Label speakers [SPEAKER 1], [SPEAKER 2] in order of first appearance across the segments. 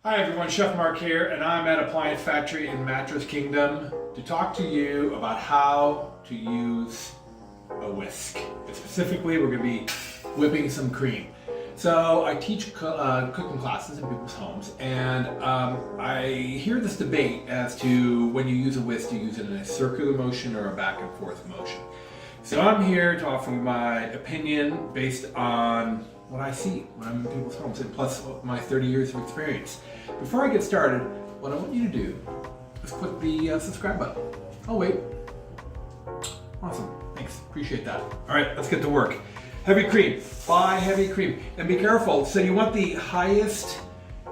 [SPEAKER 1] Hi everyone, Chef Mark here, and I'm at Appliance Factory in Mattress Kingdom to talk to you about how to use a whisk. And specifically, we're going to be whipping some cream. So I teach cooking classes in people's homes, and I hear this debate as to when you use a whisk, do you use it in a circular motion or a back and forth motion? So I'm here to offer my opinion based on what I see when I'm in people's homes, and plus my 30 years of experience. Before I get started, what I want you to do is click the subscribe button. Oh wait. Awesome, thanks, appreciate that. All right, let's get to work. Heavy cream, buy heavy cream. And be careful, so you want the highest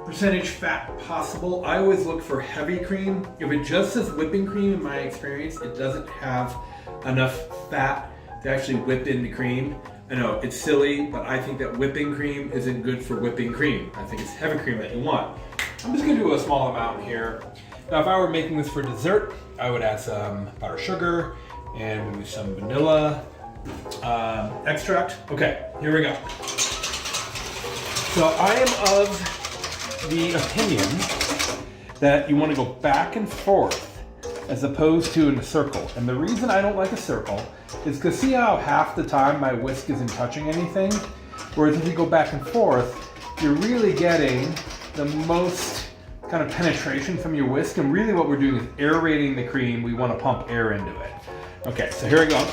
[SPEAKER 1] percentage fat possible. I always look for heavy cream. If it just says whipping cream, in my experience, it doesn't have enough fat to actually whip in the cream. I know, it's silly, but I think that whipping cream isn't good for whipping cream. I think it's heavy cream that you want. I'm just gonna do a small amount here. Now, if I were making this for dessert, I would add some powdered sugar and maybe some vanilla extract. Okay, here we go. So I am of the opinion that you wanna go back and forth as opposed to in a circle. And the reason I don't like a circle is because see how half the time my whisk isn't touching anything? Whereas if you go back and forth, you're really getting the most kind of penetration from your whisk. And really what we're doing is aerating the cream. We want to pump air into it. Okay, so here we go.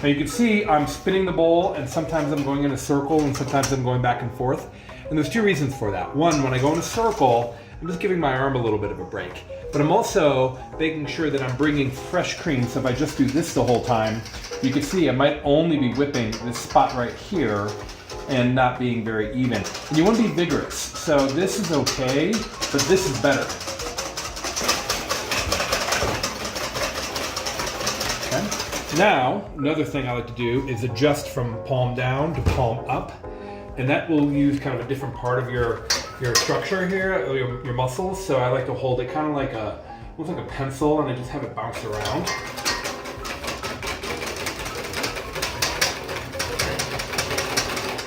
[SPEAKER 1] Now you can see I'm spinning the bowl, and sometimes I'm going in a circle and sometimes I'm going back and forth. And there's two reasons for that. One, when I go in a circle, I'm just giving my arm a little bit of a break. But I'm also making sure that I'm bringing fresh cream. So if I just do this the whole time, you can see I might only be whipping this spot right here and not being very even. And you want to be vigorous. So this is okay, but this is better. Okay. Now, another thing I like to do is adjust from palm down to palm up. And that will use kind of a different part of your structure here, your muscles. So I like to hold it kind of like looks like a pencil, and I just have it bounce around.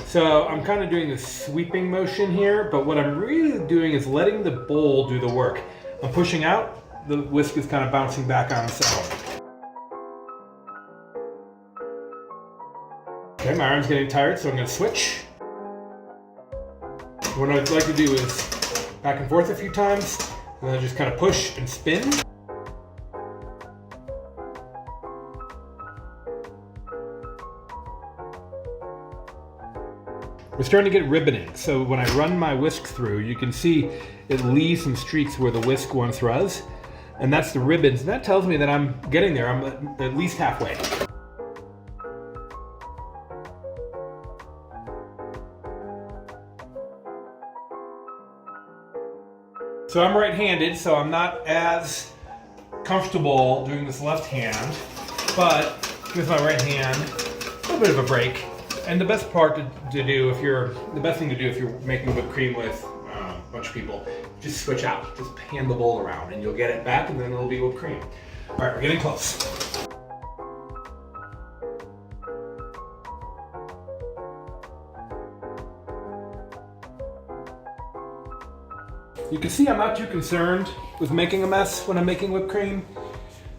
[SPEAKER 1] So I'm kind of doing this sweeping motion here, but what I'm really doing is letting the bowl do the work. I'm pushing out, the whisk is kind of bouncing back on its own. Okay, my arm's getting tired, so I'm going to switch. What I'd like to do is back and forth a few times, and then just kind of push and spin. We're starting to get ribboning, so when I run my whisk through, you can see it leaves some streaks where the whisk once was, and that's the ribbons, and that tells me that I'm getting there. I'm at least halfway. So I'm right-handed, so I'm not as comfortable doing this left hand, but with my right hand, a little bit of a break. And the best part to do the best thing to do if you're making whipped cream with a bunch of people, just switch out, just hand the bowl around and you'll get it back and then it'll be whipped cream. All right, we're getting close. You can see I'm not too concerned with making a mess when I'm making whipped cream.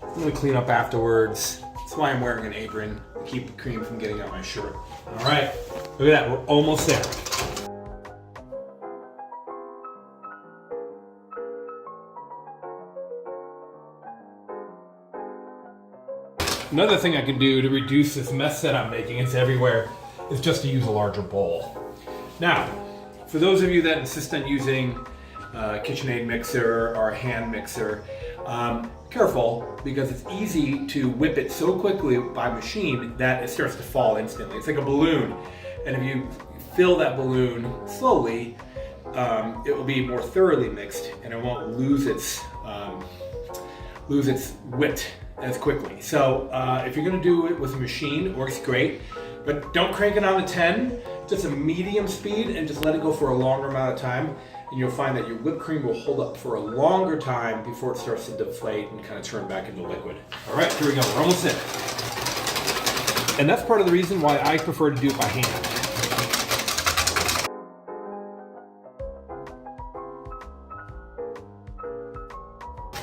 [SPEAKER 1] I'm gonna clean up afterwards. That's why I'm wearing an apron, to keep the cream from getting on my shirt. All right, look at that, we're almost there. Another thing I can do to reduce this mess that I'm making, it's everywhere, is just to use a larger bowl. Now, for those of you that insist on using KitchenAid mixer or a hand mixer. Careful, because it's easy to whip it so quickly by machine that it starts to fall instantly. It's like a balloon, and if you fill that balloon slowly, it will be more thoroughly mixed, and it won't lose its wit as quickly. So if you're going to do it with a machine, it works great, but don't crank it on to 10, just a medium speed, and just let it go for a longer amount of time. And you'll find that your whipped cream will hold up for a longer time before it starts to deflate and kind of turn back into liquid. All right, here we go, we're almost in. And that's part of the reason why I prefer to do it by hand.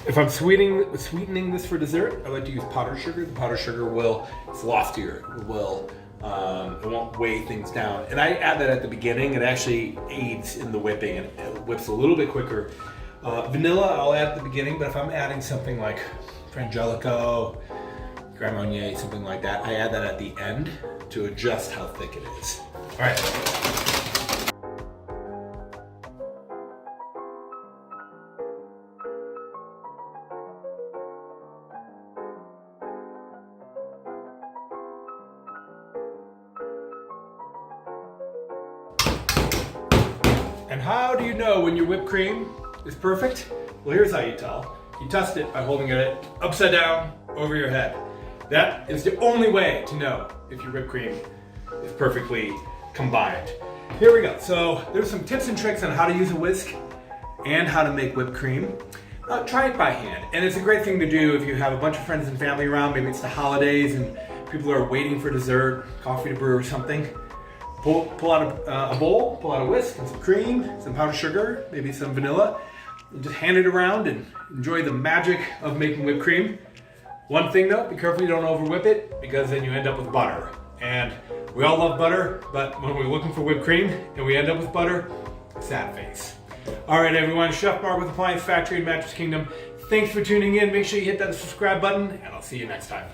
[SPEAKER 1] If I'm sweetening this for dessert, I like to use powdered sugar. The powdered sugar it's loftier. It won't weigh things down. And I add that at the beginning. It actually aids in the whipping and it whips a little bit quicker. Vanilla I'll add at the beginning, but if I'm adding something like Frangelico, Grand Marnier, something like that, I add that at the end to adjust how thick it is. All right. And how do you know when your whipped cream is perfect? Well, here's how you tell. You test it by holding it upside down over your head. That is the only way to know if your whipped cream is perfectly combined. Here we go. So there's some tips and tricks on how to use a whisk and how to make whipped cream. Try it by hand. And it's a great thing to do if you have a bunch of friends and family around. Maybe it's the holidays and people are waiting for dessert, coffee to brew or something. Pull out a bowl, pull out a whisk and some cream, some powdered sugar, maybe some vanilla, and just hand it around and enjoy the magic of making whipped cream. One thing though, be careful you don't over whip it because then you end up with butter. And we all love butter, but when we're looking for whipped cream and we end up with butter, sad face. All right everyone, Chef Mark with Appliance Factory in Mattress Kingdom. Thanks for tuning in. Make sure you hit that subscribe button and I'll see you next time.